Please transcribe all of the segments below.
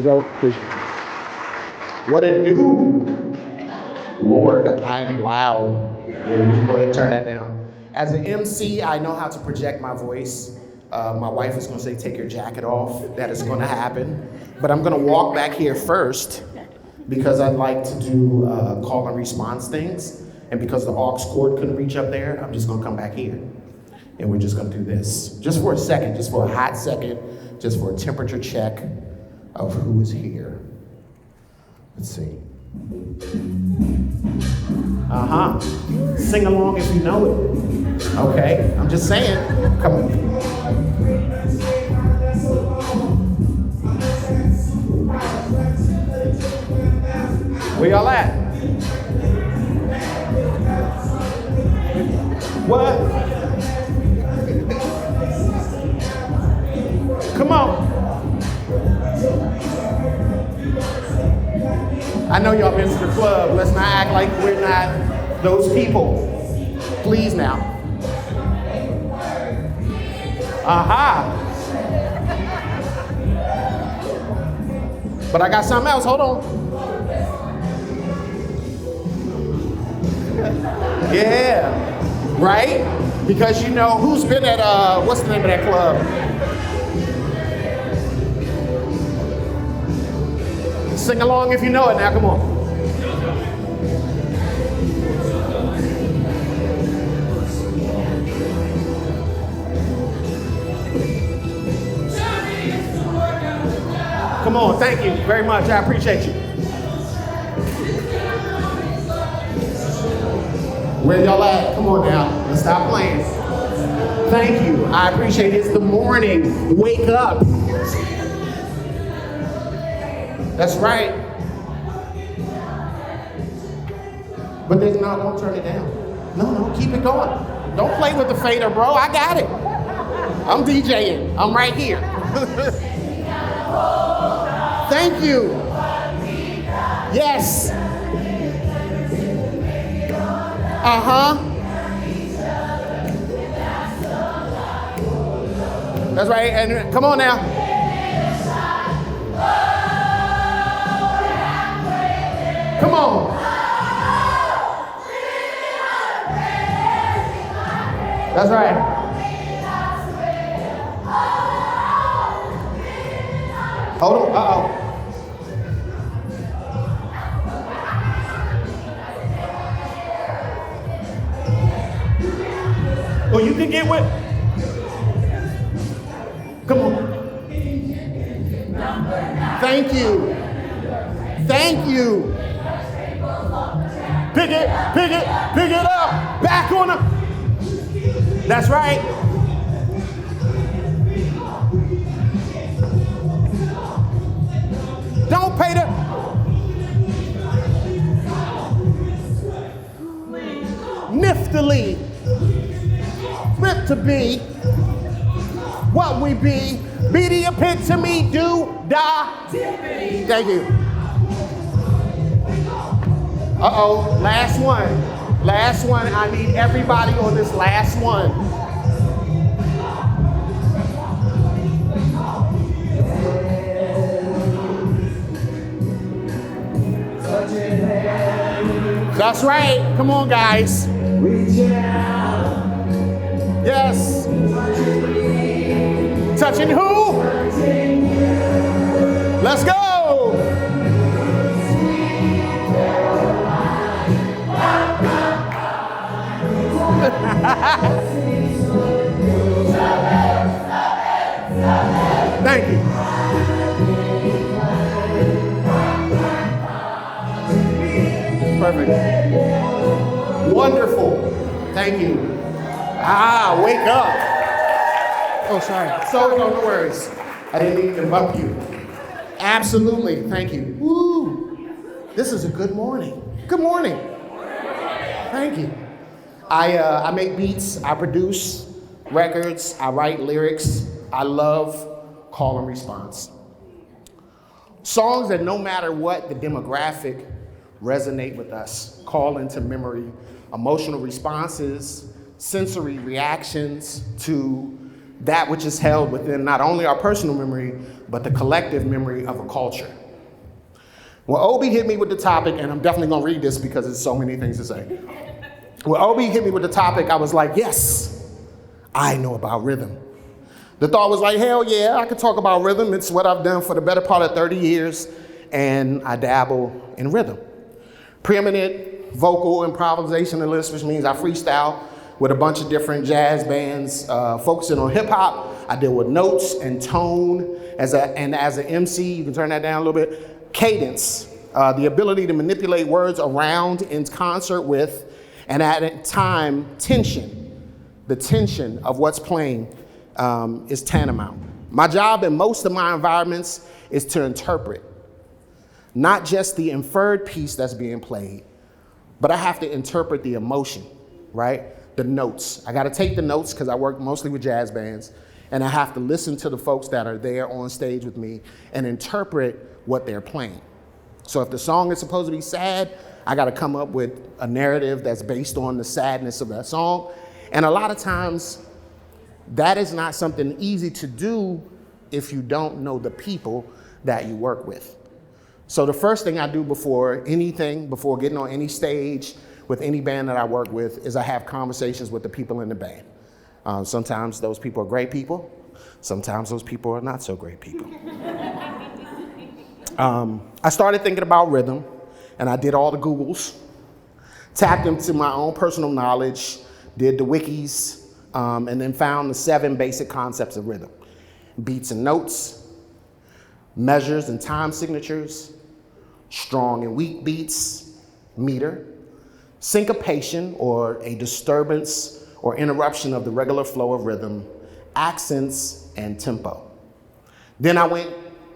go. What it do? Lord, I'm loud. Go ahead and turn that down. As an MC, I know how to project my voice. My wife is gonna say, take your jacket off. That is gonna happen. But I'm gonna walk back here first because I'd like to do call and response things. And because the aux cord couldn't reach up there, I'm just gonna come back here. And we're just gonna do this. Just for a second, just for a hot second, just for a temperature check of who is here. Let's see. Sing along if you know it. Okay, I'm just saying. Come on. Where y'all at? What? Come on. I know y'all been to the club. Let's not act like we're not those people. Please now. But I got something else. Hold on. Yeah. Right? Because you know, who's been at, what's the name of that club? Sing along if you know it now, come on. Come on, thank you very much, I appreciate you. Where y'all at? Come on now, let's stop playing. Thank you, I appreciate it. It's the morning, wake up. That's right. But there's no, don't turn it down. No, keep it going. Don't play with the fader, bro. I got it. I'm DJing. I'm right here. Thank you. Yes. That's right. And come on now. Come on. That's right. Hold on. Well, you can get with. Come on. Thank you. Thank you. Pick it up, back on them. That's right. Don't pay the. Niftily, flip to be, what we be the epitome, do, da. Thank you. Last one. I need everybody on this last one. That's right. Come on, guys. Yes. Touching who? Let's go. Thank you. Perfect. Wonderful. Thank you. Wake up. Oh, sorry. So, no worries. I didn't mean to bump you. Absolutely. Thank you. Woo. This is a good morning. Good morning. Thank you. I make beats, I produce records, I write lyrics. I love call and response. Songs that no matter what the demographic resonate with us, call into memory emotional responses, sensory reactions to that which is held within not only our personal memory, but the collective memory of a culture. When Obi hit me with the topic, and I'm definitely gonna read this because there's so many things to say. When Obi hit me with the topic, I was like, yes, I know about rhythm. The thought was like, hell yeah, I could talk about rhythm. It's what I've done for the better part of 30 years, and I dabble in rhythm. Preeminent vocal improvisationalist, which means I freestyle with a bunch of different jazz bands, focusing on hip hop. I deal with notes and tone, as an MC, you can turn that down a little bit, cadence, the ability to manipulate words around in concert with, and at a time, tension. The tension of what's playing is tantamount. My job in most of my environments is to interpret, not just the inferred piece that's being played, but I have to interpret the emotion, right? The notes. I gotta take the notes because I work mostly with jazz bands, and I have to listen to the folks that are there on stage with me and interpret what they're playing. So if the song is supposed to be sad, I gotta come up with a narrative that's based on the sadness of that song. And a lot of times, that is not something easy to do if you don't know the people that you work with. So the first thing I do before getting on any stage with any band that I work with, is I have conversations with the people in the band. Sometimes those people are great people. Sometimes those people are not so great people. I started thinking about rhythm, and I did all the Googles, tapped into my own personal knowledge, did the wikis, and then found the 7 basic concepts of rhythm: beats and notes, measures and time signatures, strong and weak beats, meter, syncopation or a disturbance or interruption of the regular flow of rhythm, accents, and tempo. Then I went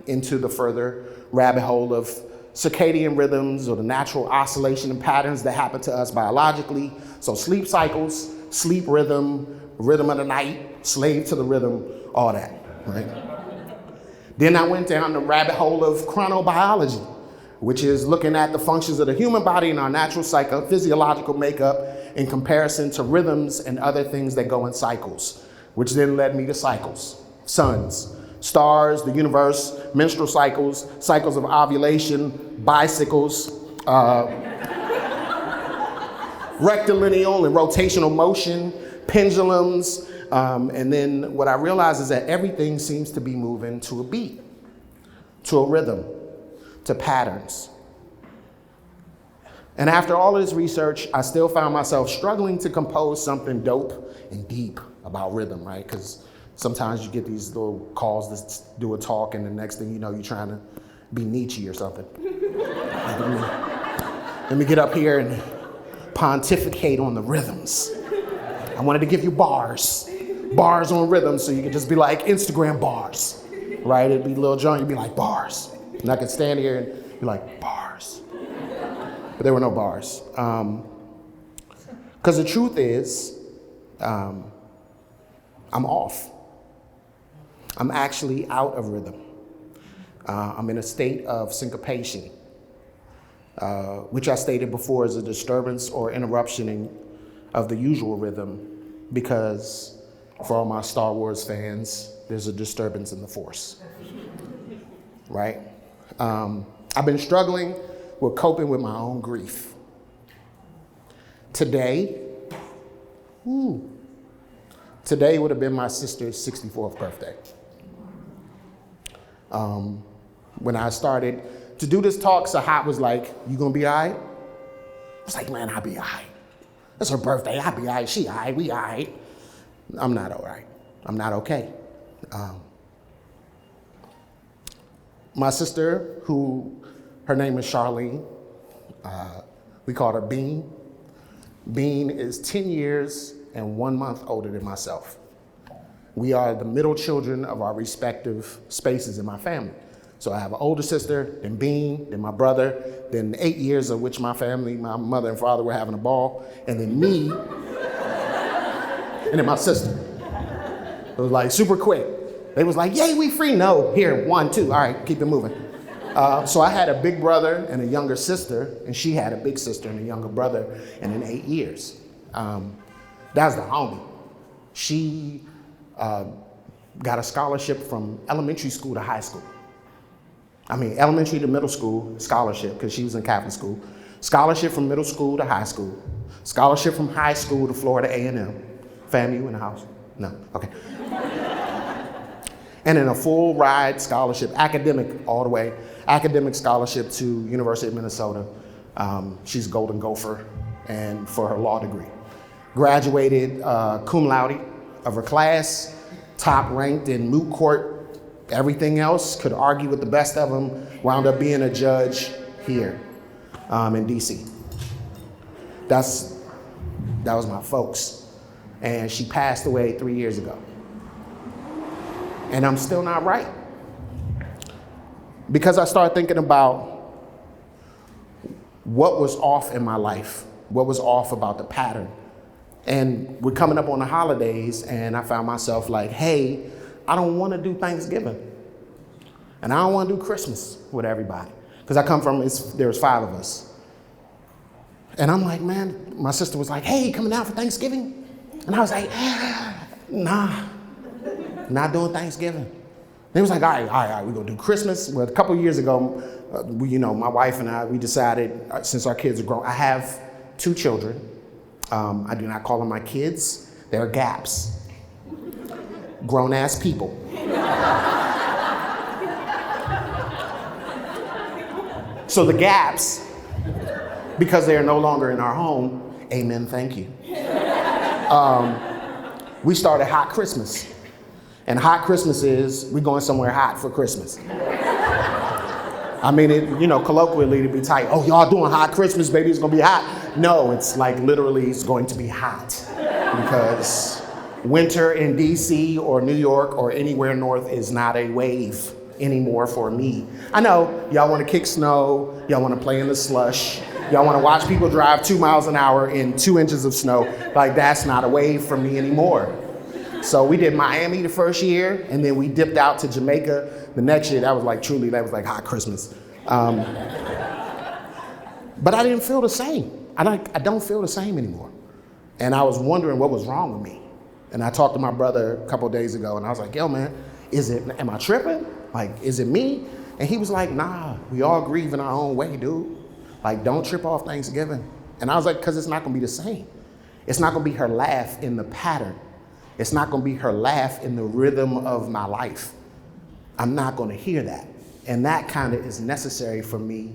into the further rabbit hole of circadian rhythms, or the natural oscillation and patterns that happen to us biologically. So sleep cycles, sleep rhythm, rhythm of the night, slave to the rhythm, all that, right? Then I went down the rabbit hole of chronobiology, which is looking at the functions of the human body and our natural physiological makeup in comparison to rhythms and other things that go in cycles, which then led me to cycles: suns, stars, the universe, menstrual cycles, cycles of ovulation, bicycles, rectilineal and rotational motion, pendulums, and then what I realized is that everything seems to be moving to a beat, to a rhythm, to patterns. And after all of this research, I still found myself struggling to compose something dope and deep about rhythm, right? Because sometimes you get these little calls to do a talk, and the next thing you know, you're trying to be Nietzsche or something. Like, let me get up here and pontificate on the rhythms. I wanted to give you bars on rhythm, so you could just be like Instagram bars, right? It'd be Lil Jon, you'd be like bars. And I could stand here and be like, bars. But there were no bars. Because the truth is, I'm off. I'm actually out of rhythm. I'm in a state of syncopation, which I stated before is a disturbance or interruption of the usual rhythm, because for all my Star Wars fans, there's a disturbance in the Force, right? I've been struggling with coping with my own grief. Today would have been my sister's 64th birthday. When I started to do this talk, Sahat was like, "You gonna be all right?" I was like, "Man, I'll be all right. It's her birthday, I'll be all right, she all right, we all right." I'm not all right. I'm not okay. My sister, her name is Charlene, we called her Bean. Bean is 10 years and 1 month older than myself. We are the middle children of our respective spaces in my family. So I have an older sister, then Bean, then my brother, then 8 years of which my family, my mother and father were having a ball, and then me, and then my sister. It was like super quick. They was like, "Yay, we free." No, here, 1, 2, all right, keep it moving. So I had a big brother and a younger sister, and she had a big sister and a younger brother, and in 8 years. That's the homie. She got a scholarship from elementary school to high school. Elementary to middle school scholarship, because she was in Catholic school. Scholarship from middle school to high school. Scholarship from high school to Florida A&M. FAMU in the house? No, okay. And then a full ride scholarship, academic all the way, academic scholarship to University of Minnesota. She's a Golden Gopher, and for her law degree. Graduated cum laude of her class, top ranked in moot court. Everything else, could argue with the best of them, wound up being a judge here in DC. That was my folks. And she passed away 3 years ago. And I'm still not right. Because I started thinking about what was off in my life, what was off about the pattern. And we're coming up on the holidays, and I found myself like, hey, I don't want to do Thanksgiving. And I don't want to do Christmas with everybody. Because I come from, there's 5 of us. And I'm like, man, my sister was like, hey, coming out for Thanksgiving? And I was like, nah, not doing Thanksgiving. They was like, all right, we're going to do Christmas. Well, a couple of years ago, my wife and I, we decided, since our kids are grown, I have 2 children. I do not call them my kids. They're gaps. Grown-ass people. So the gaps, because they are no longer in our home, amen, thank you. We started Hot Christmas. And Hot Christmas is, we're going somewhere hot for Christmas. Colloquially to be tight. Oh, y'all doing Hot Christmas, baby, it's gonna be hot. No, it's like literally it's going to be hot. Because winter in DC or New York or anywhere north is not a wave anymore for me. I know y'all want to kick snow, y'all want to play in the slush, y'all want to watch people drive 2 miles an hour in 2 inches of snow. Like, that's not a wave for me anymore. So we did Miami the first year, and then we dipped out to Jamaica the next year. That was like Hot Christmas. But I didn't feel the same. I don't feel the same anymore. And I was wondering what was wrong with me. And I talked to my brother a couple of days ago, and I was like, yo, man, am I tripping? Like, is it me? And he was like, nah, we all grieve in our own way, dude. Like, don't trip off Thanksgiving. And I was like, because it's not going to be the same. It's not going to be her laugh in the pattern. It's not going to be her laugh in the rhythm of my life. I'm not going to hear that. And that kind of is necessary for me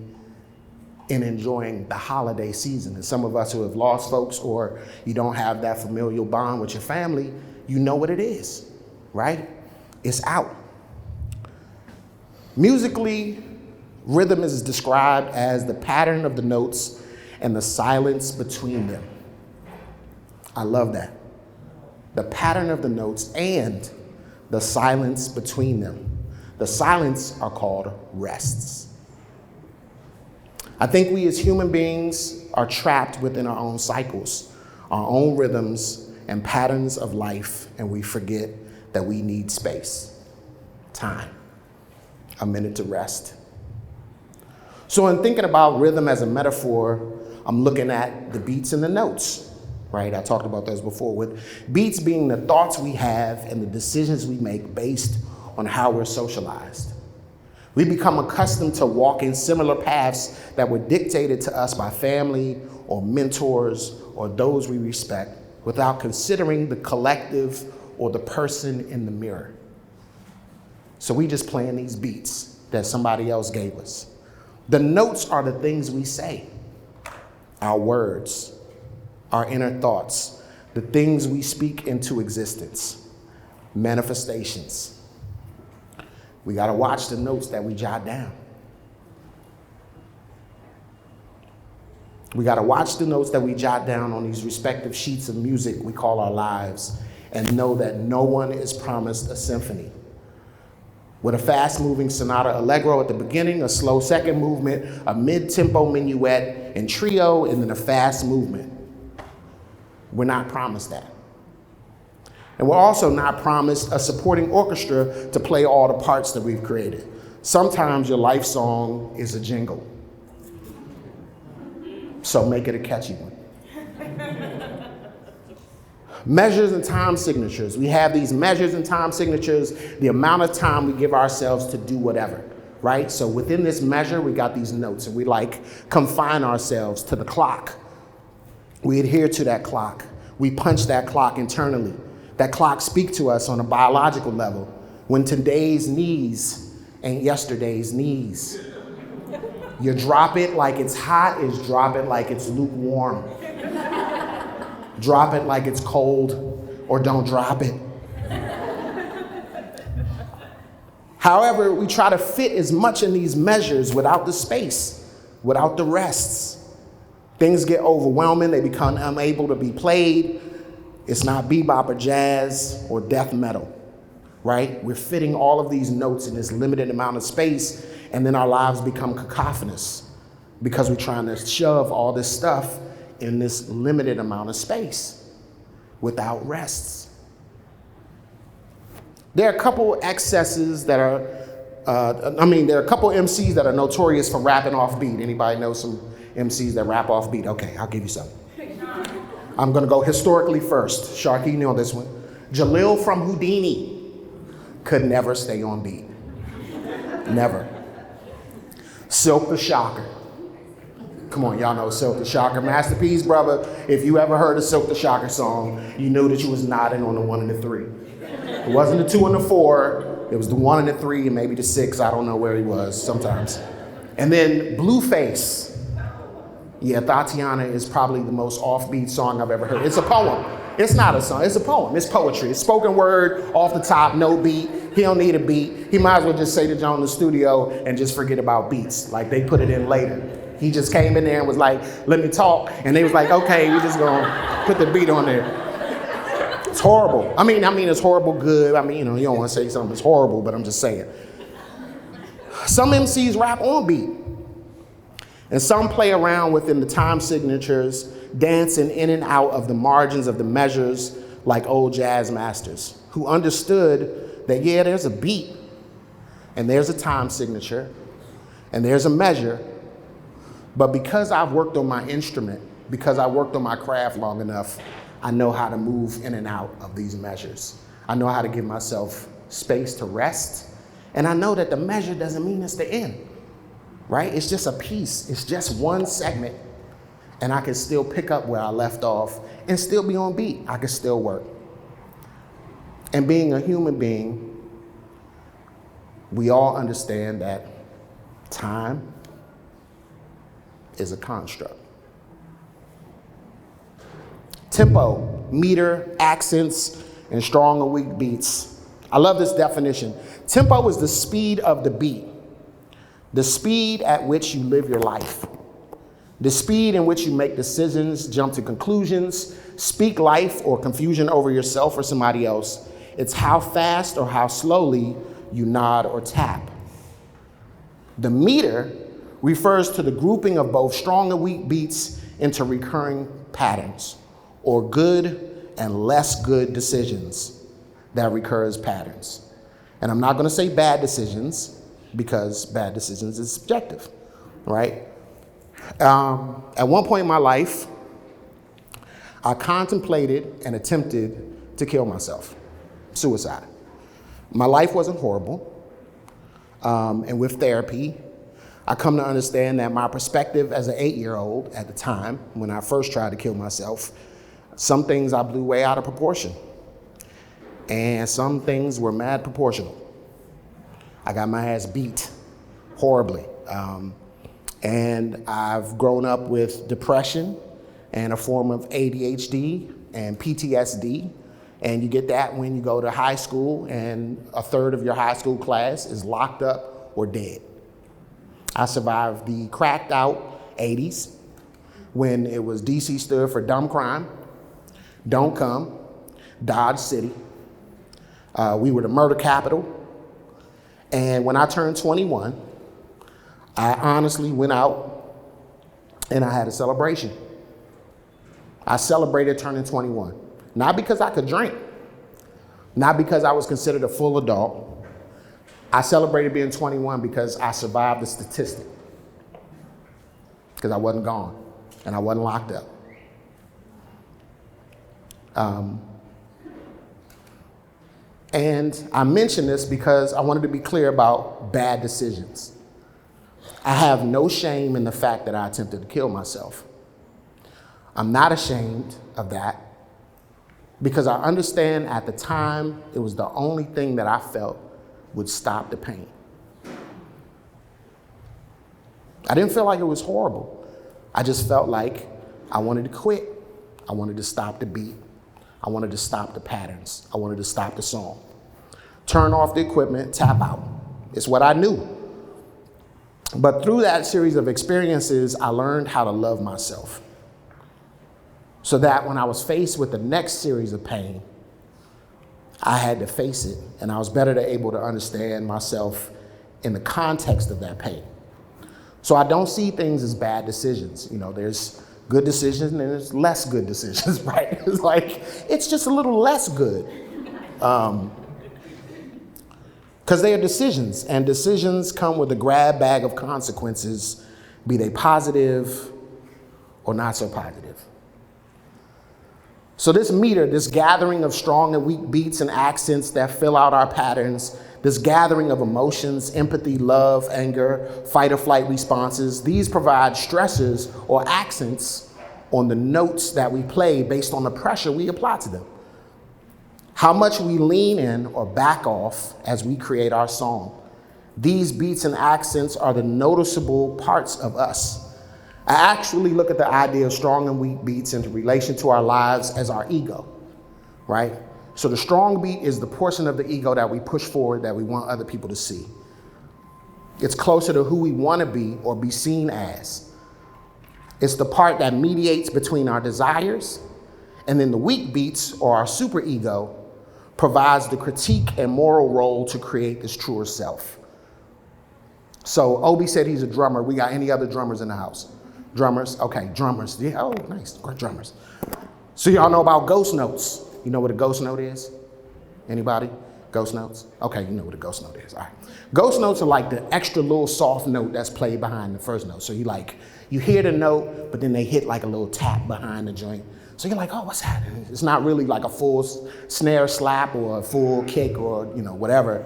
in enjoying the holiday season. And some of us who have lost folks, or you don't have that familial bond with your family, you know what it is, right? It's out. Musically, rhythm is described as the pattern of the notes and the silence between them. I love that. The pattern of the notes and the silence between them. The silence are called rests. I think we as human beings are trapped within our own cycles, our own rhythms and patterns of life, and we forget that we need space, time, a minute to rest. So in thinking about rhythm as a metaphor, I'm looking at the beats and the notes, right? I talked about those before, with beats being the thoughts we have and the decisions we make based on how we're socialized. We become accustomed to walking similar paths that were dictated to us by family or mentors or those we respect without considering the collective or the person in the mirror. So we just playing these beats that somebody else gave us. The notes are the things we say, our words, our inner thoughts, the things we speak into existence, manifestations. We gotta watch the notes that we jot down. We gotta watch the notes that we jot down on these respective sheets of music we call our lives, and know that no one is promised a symphony. With a fast-moving sonata allegro at the beginning, a slow second movement, a mid-tempo minuet, and trio, and then a fast movement. We're not promised that. And we're also not promised a supporting orchestra to play all the parts that we've created. Sometimes your life song is a jingle. So make it a catchy one. Measures and time signatures. We have these measures and time signatures, the amount of time we give ourselves to do whatever. right? So within this measure, we got these notes, and we confine ourselves to the clock. We adhere to that clock. We punch that clock internally. That clock speaks to us on a biological level. When today's knees ain't yesterday's knees. You drop it like it's hot, is drop it like it's lukewarm. Drop it like it's cold, or don't drop it. However, we try to fit as much in these measures without the space, without the rests. Things get overwhelming, they become unable to be played. It's not bebop or jazz or death metal, right? We're fitting all of these notes in this limited amount of space, and then our lives become cacophonous because we're trying to shove all this stuff in this limited amount of space without rests. There are a couple excesses that are, there are a couple MCs that are notorious for rapping off beat. Anybody know some MCs that rap off beat? Okay, I'll give you some. I'm gonna go historically first. Sharky, you know this one. Jalil from Houdini could never stay on beat. Never. Silk the Shocker. Come on, y'all know Silk the Shocker. Masterpiece, brother. If you ever heard a Silk the Shocker song, you knew that you was nodding on the 1 and the 3. It wasn't the 2 and the 4. It was the 1 and the 3 and maybe the 6. I don't know where he was sometimes. And then Blueface. Yeah, Tatiana is probably the most offbeat song I've ever heard. It's a poem. It's not a song, it's a poem. It's poetry. It's spoken word, off the top, no beat. He don't need a beat. He might as well just say to John in the studio and just forget about beats. Like they put it in later. He just came in there and was like, let me talk. And they was like, okay, we're just gonna put the beat on there. It's horrible. I mean, it's horrible good. You don't want to say something that's horrible, but I'm just saying. Some MCs rap on beat. And some play around within the time signatures, dancing in and out of the margins of the measures like old jazz masters who understood that, yeah, there's a beat and there's a time signature and there's a measure, but because I've worked on my instrument, because I worked on my craft long enough, I know how to move in and out of these measures. I know how to give myself space to rest, and I know that the measure doesn't mean it's the end. Right? It's just a piece. It's just one segment. And I can still pick up where I left off and still be on beat. I can still work. And being a human being, we all understand that time is a construct. Tempo, meter, accents, and strong or weak beats. I love this definition. Tempo is the speed of the beat. The speed at which you live your life. The speed in which you make decisions, jump to conclusions, speak life or confusion over yourself or somebody else. It's how fast or how slowly you nod or tap. The meter refers to the grouping of both strong and weak beats into recurring patterns, or good and less good decisions that recur as patterns. And I'm not going to say bad decisions, because bad decisions is subjective, right? At one point in my life, I contemplated and attempted to kill myself, suicide. My life wasn't horrible, and with therapy, I come to understand that my perspective as an 8-year-old at the time, when I first tried to kill myself, some things I blew way out of proportion, and some things were mad proportional. I got my ass beat horribly. And I've grown up with depression and a form of ADHD and PTSD. And you get that when you go to high school and a third of your high school class is locked up or dead. I survived the cracked out 80s when it was DC stood for dumb crime, don't come, Dodge City. We were the murder capital. And when I turned 21, I honestly went out and I had a celebration. I celebrated turning 21. Not because I could drink, not because I was considered a full adult. I celebrated being 21 because I survived the statistic. Because I wasn't gone and I wasn't locked up. And I mention this because I wanted to be clear about bad decisions. I have no shame in the fact that I attempted to kill myself. I'm not ashamed of that because I understand at the time it was the only thing that I felt would stop the pain. I didn't feel like it was horrible. I just felt like I wanted to quit. I wanted to stop the beat. I wanted to stop the patterns. I wanted to stop the song. Turn off the equipment, tap out. It's what I knew. But through that series of experiences, I learned how to love myself. So that when I was faced with the next series of pain, I had to face it, and I was better able to understand myself in the context of that pain. So I don't see things as bad decisions. You know, there's good decisions and there's less good decisions, right? It's like, it's just a little less good. Because they are decisions, and decisions come with a grab bag of consequences, be they positive or not so positive. So this meter, this gathering of strong and weak beats and accents that fill out our patterns, this gathering of emotions, empathy, love, anger, fight or flight responses, these provide stressors or accents on the notes that we play based on the pressure we apply to them. How much we lean in or back off as we create our song. These beats and accents are the noticeable parts of us. I actually look at the idea of strong and weak beats in relation to our lives as our ego, right? So the strong beat is the portion of the ego that we push forward that we want other people to see. It's closer to who we want to be or be seen as. It's the part that mediates between our desires, and then the weak beats, or our superego, provides the critique and moral role to create this truer self. So Obi said he's a drummer. We got any other drummers in the house? Drummers? Okay, drummers. Yeah, oh, nice, great drummers. So y'all know about ghost notes. You know what a ghost note is? Anybody? Ghost notes? Okay, you know what a ghost note is. All right. Ghost notes are like the extra little soft note that's played behind the first note. So you hear the note, but then they hit like a little tap behind the joint. So you're like, oh, what's happening? It's not really like a full snare slap or a full kick or, whatever.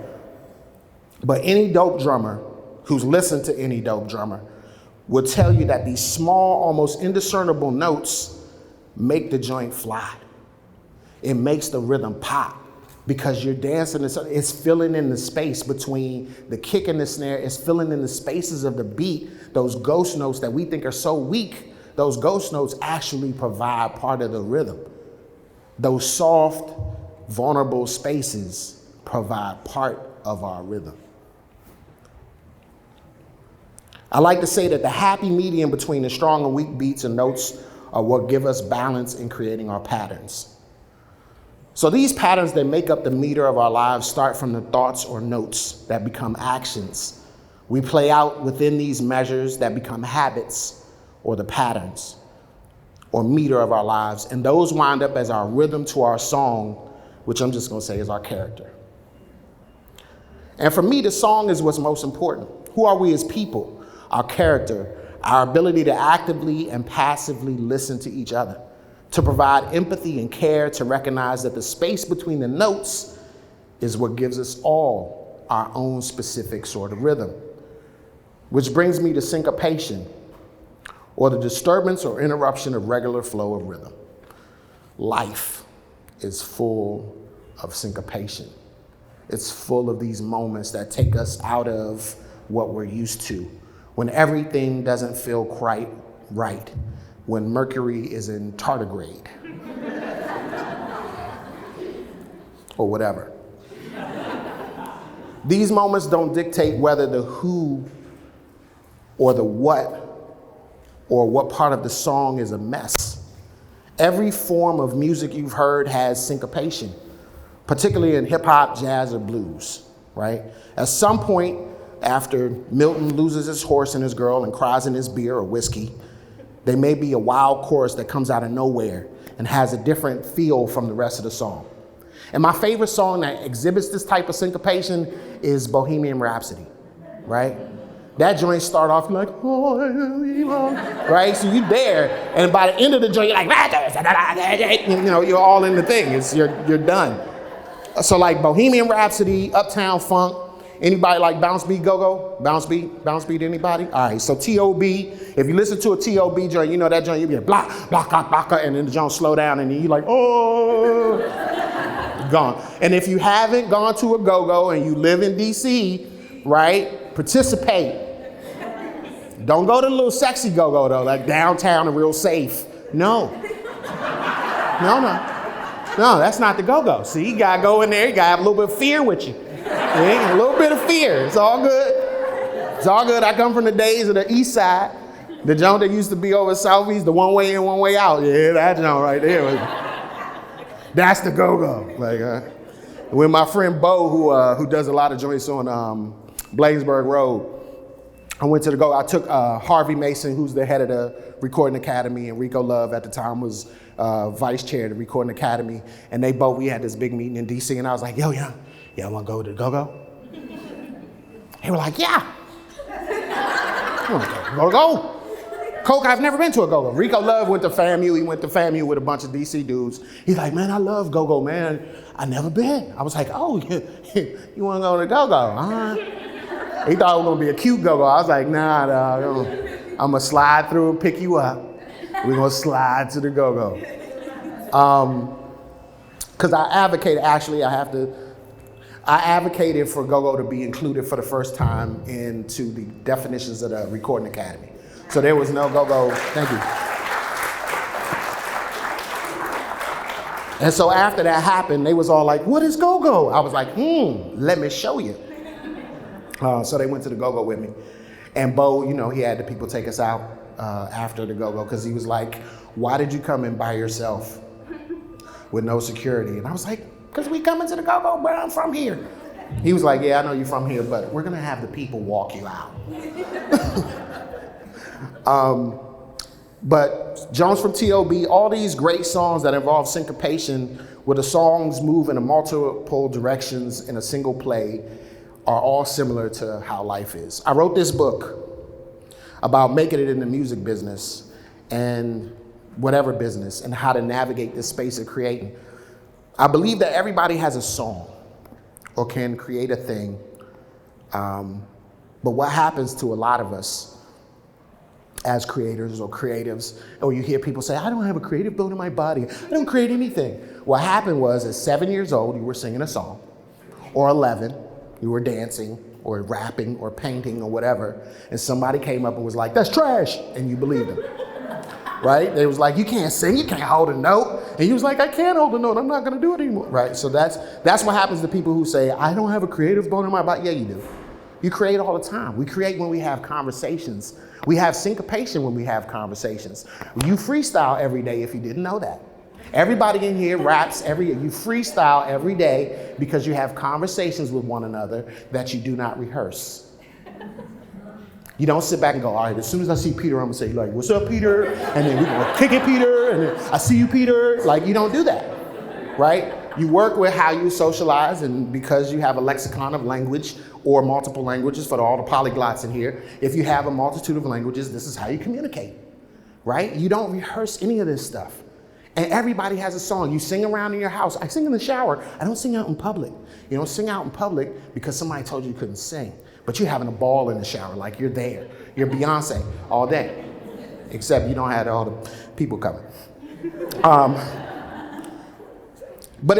But any dope drummer who's listened to any dope drummer will tell you that these small, almost indiscernible notes make the joint fly. It makes the rhythm pop because you're dancing. It's filling in the space between the kick and the snare. It's filling in the spaces of the beat. Those ghost notes that we think are so weak, those ghost notes actually provide part of the rhythm. Those soft, vulnerable spaces provide part of our rhythm. I like to say that the happy medium between the strong and weak beats and notes are what give us balance in creating our patterns. So these patterns that make up the meter of our lives start from the thoughts or notes that become actions. We play out within these measures that become habits or the patterns or meter of our lives. And those wind up as our rhythm to our song, which I'm just gonna say is our character. And for me, the song is what's most important. Who are we as people? Our character, our ability to actively and passively listen to each other, to provide empathy and care, to recognize that the space between the notes is what gives us all our own specific sort of rhythm. Which brings me to syncopation, or the disturbance or interruption of regular flow of rhythm. Life is full of syncopation. It's full of these moments that take us out of what we're used to, when everything doesn't feel quite right, when Mercury is in tardigrade, or whatever. These moments don't dictate whether the who or the what or what part of the song is a mess. Every form of music you've heard has syncopation, particularly in hip hop, jazz, or blues, right? At some point after Milton loses his horse and his girl and cries in his beer or whiskey, there may be a wild chorus that comes out of nowhere and has a different feel from the rest of the song. And my favorite song that exhibits this type of syncopation is Bohemian Rhapsody, right? That joint start off like, right? So you there, and by the end of the joint, you're like, you're all in the thing. You're done. So like Bohemian Rhapsody, Uptown Funk. Anybody like Bounce Beat Go-Go? Bounce Beat anybody? All right, so T.O.B. If you listen to a T.O.B. joint, you know that joint, you be like, block, block, block, block, and then the joint slow down, and then you like, oh, gone. And if you haven't gone to a go-go and you live in D.C., right, participate. Don't go to the little sexy go-go though, like downtown and real safe. No. No, that's not the go-go. See, you gotta go in there, you gotta have a little bit of fear with you. A little bit of fear. It's all good. It's all good. I come from the days of the East Side. The joint that used to be over Southeast, the one way in, one way out. Yeah, that joint right there. That's the go-go. Like, when my friend Bo, who does a lot of joints on Bladensburg Road, I went to the go. I took Harvey Mason, who's the head of the Recording Academy, and Rico Love at the time was vice chair of the Recording Academy. And we had this big meeting in DC, and I was like, yo, y'all want to go to the go-go? They were like, yeah. Go-go? Coke, I've never been to a go-go. Rico Love went to FAMU. He went to FAMU with a bunch of DC dudes. He's like, man, I love go-go, man. I never been. I was like, oh, you want to go to the go-go? He thought it was going to be a cute go-go. I was like, nah, dog. I'm going to slide through and pick you up. We're going to slide to the go-go. Because I advocated for go-go to be included for the first time into the definitions of the Recording Academy. So there was no go-go. Thank you. And so after that happened, they was all like, what is go-go? I was like, let me show you. So they went to the go-go with me. And Bo, he had the people take us out after the go-go because he was like, why did you come in by yourself with no security? And I was like, because we coming to the go-go, bro, I'm from here. He was like, yeah, I know you're from here, but we're going to have the people walk you out. But Jones from T.O.B., all these great songs that involve syncopation, where the songs move in multiple directions in a single play, are all similar to how life is. I wrote this book about making it in the music business and whatever business and how to navigate this space of creating. I believe that everybody has a song or can create a thing. But what happens to a lot of us as creators or creatives, or you hear people say, I don't have a creative bone in my body. I don't create anything. What happened was at 7 years old, you were singing a song, or 11, you were dancing or rapping or painting or whatever, and somebody came up and was like, that's trash, and you believed them. Right? They was like, you can't sing, you can't hold a note. And he was like, I can't hold a note, I'm not gonna do it anymore. Right? So that's what happens to people who say, I don't have a creative bone in my body. Yeah, you do. You create all the time. We create when we have conversations. We have syncopation when we have conversations. You freestyle every day if you didn't know that. Everybody in here raps you freestyle every day because you have conversations with one another that you do not rehearse. You don't sit back and go, all right, as soon as I see Peter, I'm gonna say, like, what's up, Peter? And then we're gonna kick it, Peter, and then I see you, Peter. Like, you don't do that, right? You work with how you socialize, and because you have a lexicon of language or multiple languages for all the polyglots in here, if you have a multitude of languages, this is how you communicate, right? You don't rehearse any of this stuff. And everybody has a song. You sing around in your house. I sing in the shower. I don't sing out in public. You don't sing out in public because somebody told you couldn't sing. But you're having a ball in the shower, like you're there. You're Beyonce all day, except you don't have all the people coming. But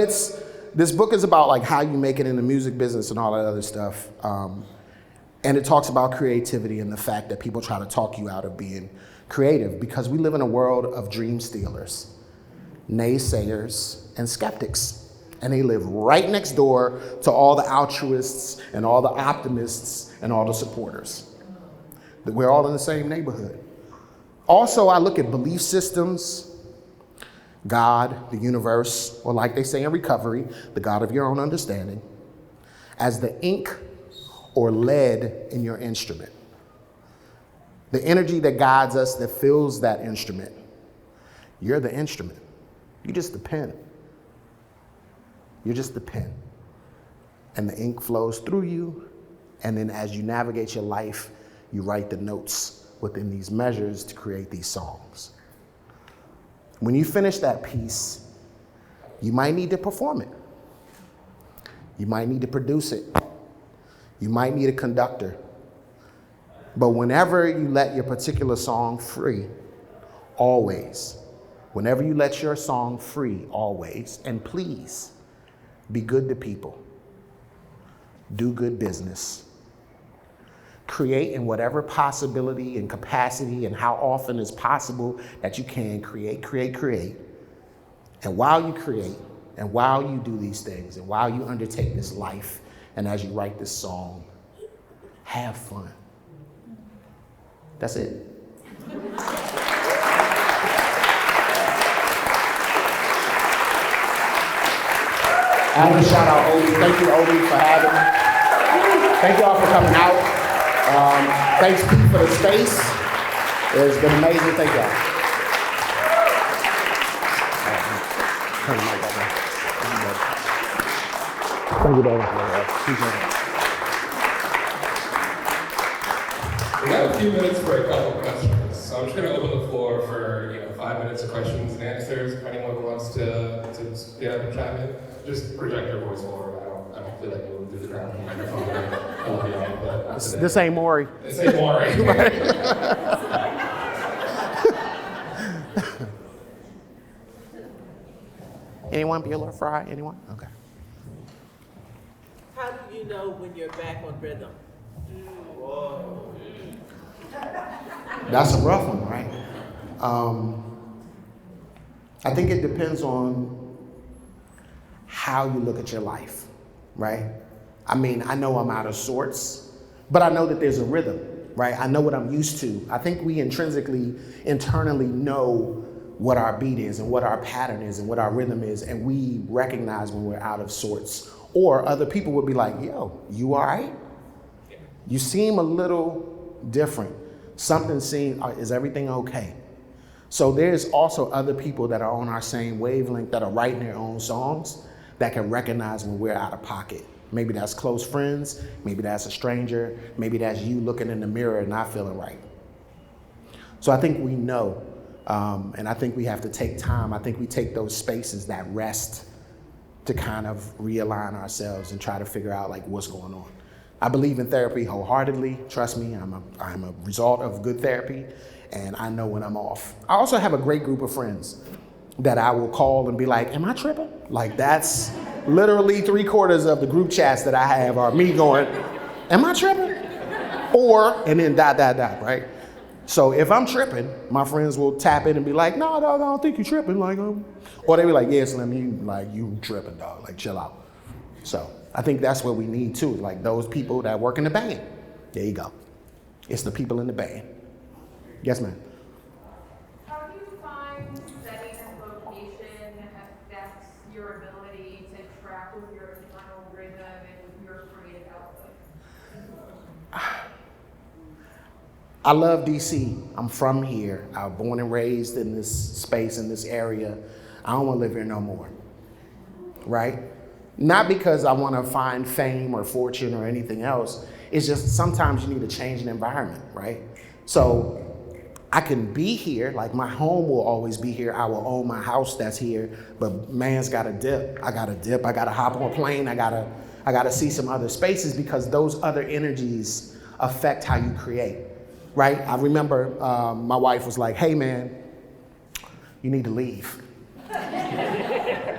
this book is about like how you make it in the music business and all that other stuff. And it talks about creativity and the fact that people try to talk you out of being creative because we live in a world of dream stealers, naysayers, and skeptics. And they live right next door to all the altruists and all the optimists and all the supporters. We're all in the same neighborhood. Also, I look at belief systems, God, the universe, or like they say in recovery, the God of your own understanding, as the ink or lead in your instrument. The energy that guides us, that fills that instrument. You're the instrument. You're just the pen. You're just the pen. And the ink flows through you, and then as you navigate your life, you write the notes within these measures to create these songs. When you finish that piece, you might need to perform it. You might need to produce it. You might need a conductor. But whenever you let your particular song free, always, whenever you let your song free, always, and please, be good to people. Do good business. Create in whatever possibility and capacity and how often is possible that you can create. And while you create, and while you do these things, and while you undertake this life, and as you write this song, have fun. That's it. I want to shout out Obi. Thank you, Obi, for having me. Thank you all for coming out. Thanks, Pete, for the space. It's been amazing. Thank y'all. Turn the mic over. Thank you, brother. We got a few minutes for a couple questions. So I'm just going to open the floor for 5 minutes of questions and answers. If anyone who wants to chime in, just project your voice forward. I don't feel like you'll do the crowd with the microphone. Help you out, but this ain't Maury. This ain't Maury. Anyone? Bueller, Fry? Anyone? Okay. How do you know when you're back on rhythm? Whoa. That's a rough one, right? I think it depends on how you look at your life, right? I mean, I know I'm out of sorts, but I know that there's a rhythm, right? I know what I'm used to. I think we intrinsically, internally know what our beat is and what our pattern is and what our rhythm is, and we recognize when we're out of sorts. Or other people would be like, yo, you all right? You seem a little different. Something seems, is everything okay? So there's also other people that are on our same wavelength that are writing their own songs that can recognize when we're out of pocket. Maybe that's close friends, maybe that's a stranger, maybe that's you looking in the mirror and not feeling right. So I think we know, and I think we have to take time. I think we take those spaces, that rest, to kind of realign ourselves and try to figure out like what's going on. I believe in therapy wholeheartedly. Trust me, I'm a result of good therapy, and I know when I'm off. I also have a great group of friends that I will call and be like, am I tripping? Like that's literally 3/4 of the group chats that I have are me going, am I tripping? Or, and then ... right? So if I'm tripping, my friends will tap in and be like, no, I don't think you're tripping. Like, or they be like, yeah, Slim, you tripping, dog. Like, chill out. So I think that's what we need too. Like those people that work in the band. There you go. It's the people in the band. Yes, ma'am. How do you find setting a location affects your ability to track with your internal rhythm and your creative output? I love DC. I'm from here. I was born and raised in this space, in this area. I don't want to live here no more, right? Not because I want to find fame or fortune or anything else. It's just sometimes you need to change an environment, right? So I can be here, like my home will always be here. I will own my house that's here, but man's got to dip. I got to dip. I got to hop on a plane. I got to see some other spaces because those other energies affect how you create. Right? I remember my wife was like, hey man, you need to leave.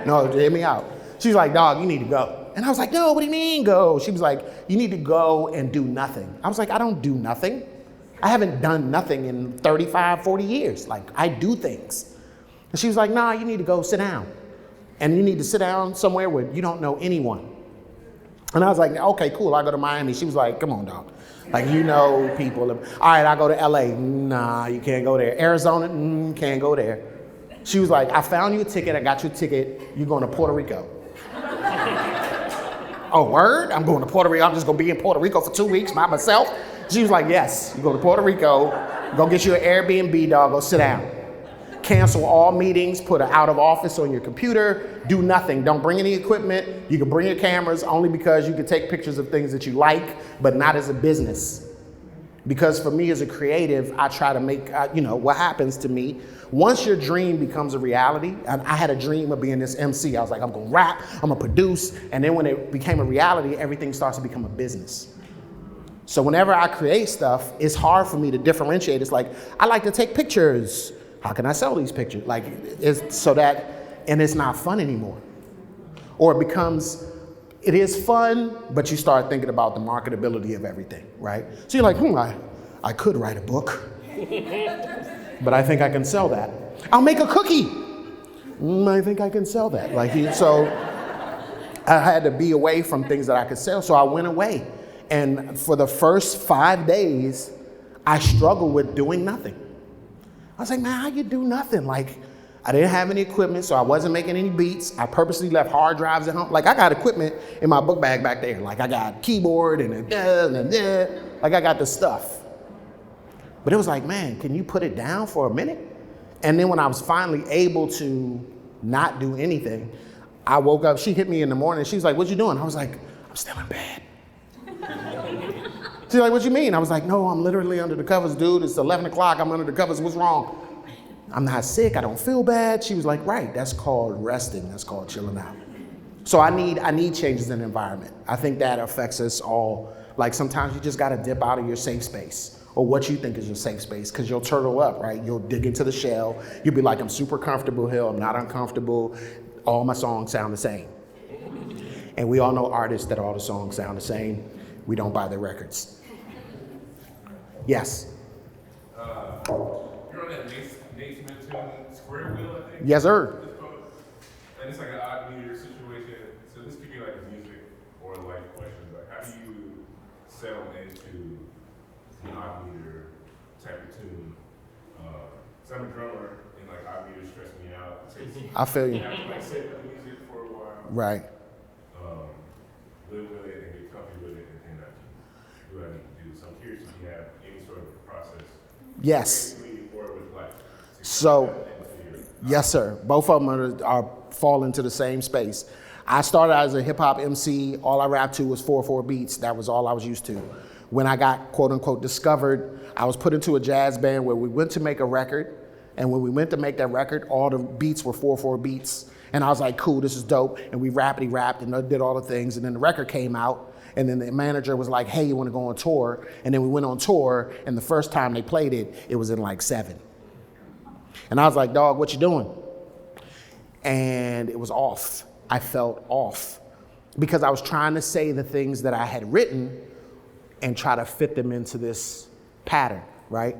No, hear me out. She was like, dog, you need to go. And I was like, no, what do you mean go? She was like, you need to go and do nothing. I was like, I don't do nothing. I haven't done nothing in 35, 40 years. Like I do things. And she was like, nah, you need to go sit down. And you need to sit down somewhere where you don't know anyone. And I was like, okay, cool, I'll go to Miami. She was like, come on, dog. Like, you know people. All right, I'll go to LA. Nah, you can't go there. Arizona, can't go there. She was like, I found you a ticket. I got you a ticket. You're going to Puerto Rico. Oh, word? I'm going to Puerto Rico. I'm just going to be in Puerto Rico for 2 weeks by myself? She was like, yes, you go to Puerto Rico. Go get you an Airbnb, dog. Go sit down. Cancel all meetings, put an out of office on your computer, do nothing. Don't bring any equipment. You can bring your cameras only because you can take pictures of things that you like, but not as a business. Because for me as a creative, I try to make, what happens to me, once your dream becomes a reality, and I had a dream of being this MC. I was like, I'm gonna rap, I'm gonna produce, and then when it became a reality, everything starts to become a business. So whenever I create stuff, it's hard for me to differentiate. It's like, I like to take pictures. How can I sell these pictures? Like, it's so that, and it's not fun anymore. Or it is fun, but you start thinking about the marketability of everything, right? So you're like, I could write a book, but I think I can sell that. I'll make a cookie. I think I can sell that. So I had to be away from things that I could sell. So I went away. And for the first 5 days, I struggled with doing nothing. I was like, man, how you do nothing? Like, I didn't have any equipment, so I wasn't making any beats. I purposely left hard drives at home. Like, I got equipment in my book bag back there. Like, I got keyboard and like, I got the stuff. But it was like, man, can you put it down for a minute? And then when I was finally able to not do anything, I woke up, she hit me in the morning. She was like, what you doing? I was like, I'm still in bed. She's like, what you mean? I was like, no, I'm literally under the covers, dude. It's 11 o'clock, I'm under the covers, what's wrong? I'm not sick, I don't feel bad. She was like, right, that's called resting, that's called chilling out. So I need changes in the environment. I think that affects us all. Like sometimes you just gotta dip out of your safe space or what you think is your safe space, because you'll turtle up, right? You'll dig into the shell. You'll be like, I'm super comfortable here, I'm not uncomfortable. All my songs sound the same. And we all know artists that all the songs sound the same. We don't buy their records. Yes? You're on that Nate Smith square wheel, I think? Yes, sir. And it's like an odd meter situation. So this could be like music or life questions. Like, how do you settle into an odd meter type of tune? So I'm a drummer, and like odd meters stress me out. I feel you. You have to like sit with the music for a while. Right. Live with it and get comfy with it, and then do what I need to do. So I'm curious if you have any sort of process. Yes. Or with life. So, yes, sir. Both of them fall into the same space. I started as a hip hop MC. All I rapped to was 4/4 beats. That was all I was used to. When I got quote unquote discovered, I was put into a jazz band where we went to make a record. And when we went to make that record, all the beats were 4/4 beats. And I was like, cool, this is dope. And we rapped and did all the things. And then the record came out. And then the manager was like, hey, you want to go on tour? And then we went on tour. And the first time they played it, it was in like 7. And I was like, dog, what you doing? And it was off. I felt off because I was trying to say the things that I had written and try to fit them into this pattern, right?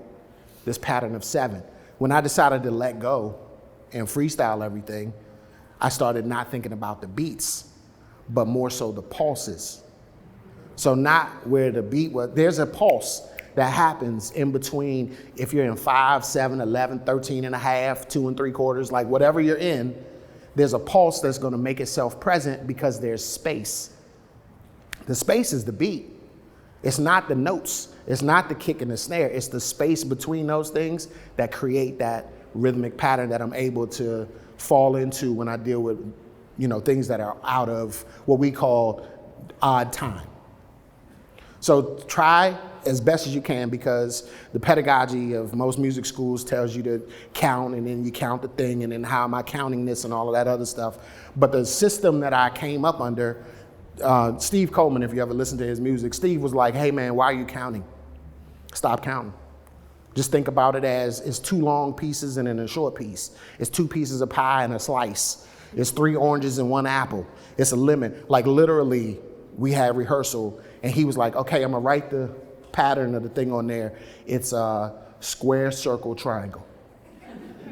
This pattern of 7. When I decided to let go and freestyle everything, I started not thinking about the beats, but more so the pulses. So not where the beat was, there's a pulse that happens in between if you're in 5, 7, 11, 13 and a half, 2 3/4, like whatever you're in, there's a pulse that's gonna make itself present because there's space. The space is the beat. It's not the notes. It's not the kick and the snare. It's the space between those things that create that rhythmic pattern that I'm able to fall into when I deal with, things that are out of what we call odd time. So try as best as you can, because the pedagogy of most music schools tells you to count, and then you count the thing, and then how am I counting this and all of that other stuff. But the system that I came up under, Steve Coleman, if you ever listen to his music, Steve was like, hey man, why are you counting? Stop counting. Just think about it as it's 2 long pieces and then a short piece. It's 2 pieces of pie and a slice. It's 3 oranges and 1 apple. It's a lemon. Like literally, we had rehearsal and he was like, okay, I'm gonna write the pattern of the thing on there. It's a square, circle, triangle.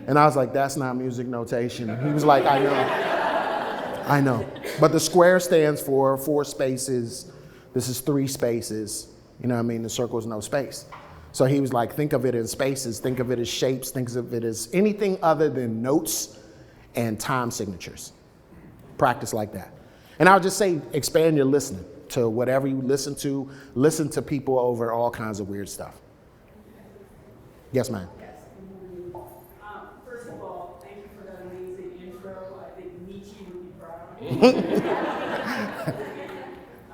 And I was like, that's not music notation. And he was like, I know. But the square stands for 4 spaces. This is 3 spaces. You know what I mean? The circle is no space. So he was like, think of it in spaces, think of it as shapes, think of it as anything other than notes and time signatures. Practice like that. And I would just say, expand your listening to whatever you listen to people over all kinds of weird stuff. Yes, ma'am. Yes. First of all, thank you for that amazing intro. I think Nietzsche would be proud.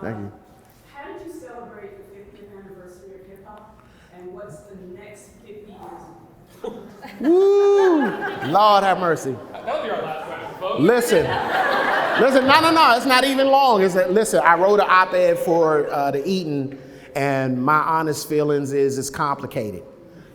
Thank you. How did you celebrate the 50th anniversary of hip hop? Lord have mercy. That'll be our last question, folks. Listen, no, it's not even long. Listen, I wrote an op-ed for the Eaton, and my honest feelings is it's complicated,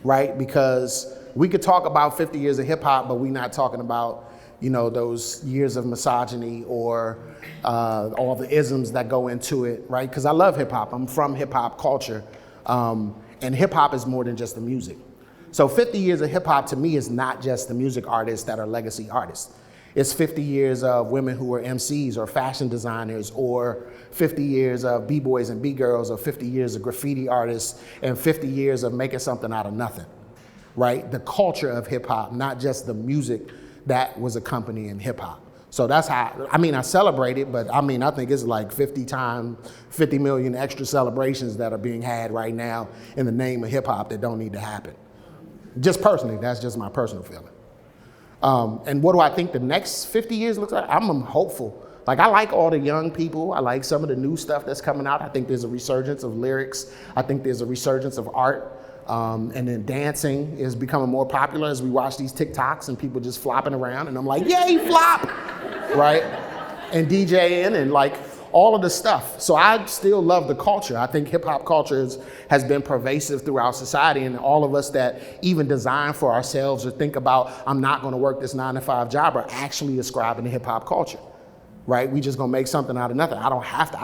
right? Because we could talk about 50 years of hip hop, but we're not talking about, those years of misogyny or all the isms that go into it, right? Because I love hip hop. I'm from hip hop culture, and hip hop is more than just the music. So 50 years of hip hop to me is not just the music artists that are legacy artists. It's 50 years of women who are MCs or fashion designers, or 50 years of B-boys and B-girls, or 50 years of graffiti artists, and 50 years of making something out of nothing, right? The culture of hip hop, not just the music that was accompanying hip hop. So that's how, I celebrate it, but I think it's like 50 million extra celebrations that are being had right now in the name of hip hop that don't need to happen. Just personally, that's just my personal feeling. And what do I think the next 50 years looks like? I'm hopeful. Like, I like all the young people. I like some of the new stuff that's coming out. I think there's a resurgence of lyrics. I think there's a resurgence of art. And then dancing is becoming more popular as we watch these TikToks and people just flopping around. And I'm like, yay, flop, right? And DJing and like all of the stuff. So I still love the culture. I think hip hop culture has been pervasive throughout society, and all of us that even design for ourselves or think about, I'm not gonna work this 9-to-5 job, are actually ascribing to hip hop culture, right? We just gonna make something out of nothing. I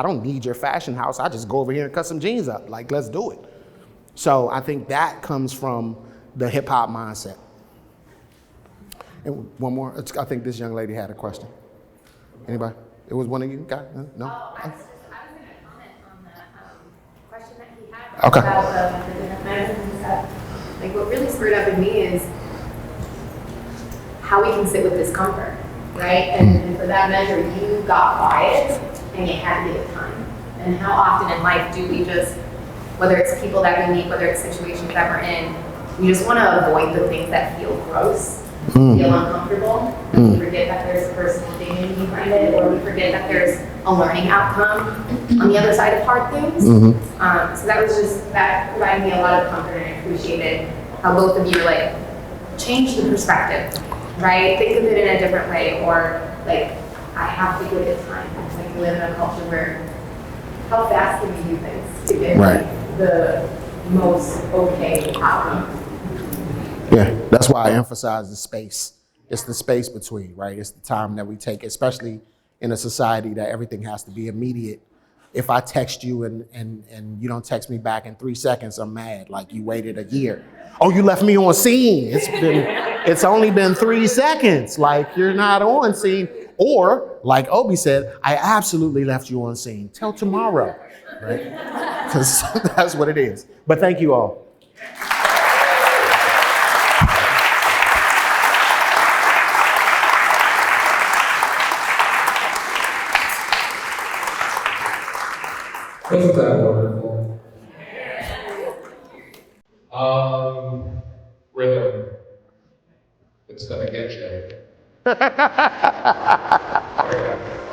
don't need your fashion house. I just go over here and cut some jeans up. Like, let's do it. So I think that comes from the hip hop mindset. And one more, I think this young lady had a question. Anybody? It was one of you? Got it? No? Oh, I was going to comment on that question that he had about the different medicines and stuff. Like, what really screwed up in me is how we can sit with discomfort, right? And for that measure, you got quiet and you had to give it time. And how often in life do we just, whether it's people that we meet, whether it's situations that we're in, we just want to avoid the things that feel gross, feel uncomfortable. We forget that there's a personal dignity behind it, or we forget that there's a learning outcome on the other side of hard things. So that provided me a lot of comfort, and I appreciated how both of you like change the perspective, right? Think of it in a different way, or like, I have to give it time. Like, we live in a culture where how fast can we do things to get the most okay outcome? Yeah, that's why I emphasize the space. It's the space between, right? It's the time that we take, especially in a society that everything has to be immediate. If I text you and you don't text me back in 3 seconds, I'm mad. Like, you waited a year. Oh, you left me on scene. It's only been 3 seconds. Like, you're not on scene. Or, like Obi said, I absolutely left you on scene. Till tomorrow, right? Because that's what it is. But thank you all. Wasn't that wonderful? Rhythm. It's gonna get you. There you go.